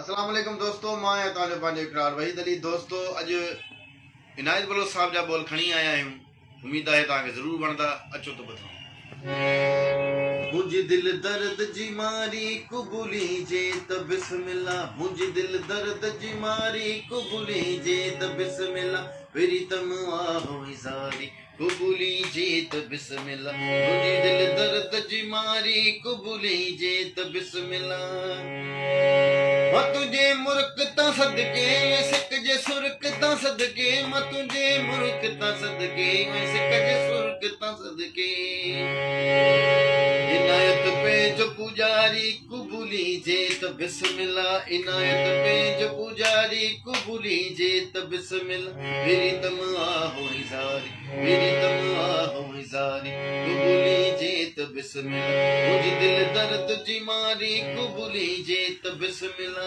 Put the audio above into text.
अस्सलाम वालेकुम दोस्तों, मां आहियां तव्हांजो पंहिंजो इकरार वहीद अली। दोस्तों, अॼु इनायत बलोच साहब जा बोल खणी आया आहियूं। उम्मीद आहे तव्हांखे ज़रूरु वणंदा। अचो त ॿुधो। मुंहिंजी दिल दर्द जी मारी कुबुली जे त बिस्मिल्लाह, मुंहिंजी दिल दर्द जी मारी कुबुली जे त बिस्मिल्लाह, वेरी तम आहो ज़ारी कुबुली जे त बिस्मिल्लाह, मुंहिंजी दिल दर्द जी मारी कुबुली जे त बिस्मिल्लाह। मां तुझे मुल्क ता सदके सिक जे सुर्क ता सदके, मां तुझे मुल्क ता सदके सिक जे सुर्क ता सदके, इनायत पे जो पुजारी कुबुली जे त बिस्मिल्लाह, इनायत पे जो पुजारी कुबुली जे त बिस्मिल्लाह, मेरी तम आहो ज़ारी मेरी तम आहो ज़ारी कुबुली जे त बिस्मिल्लाह, मुझी दिल दर्द जी मारी कुबुली जे त बिस्मिल्लाह।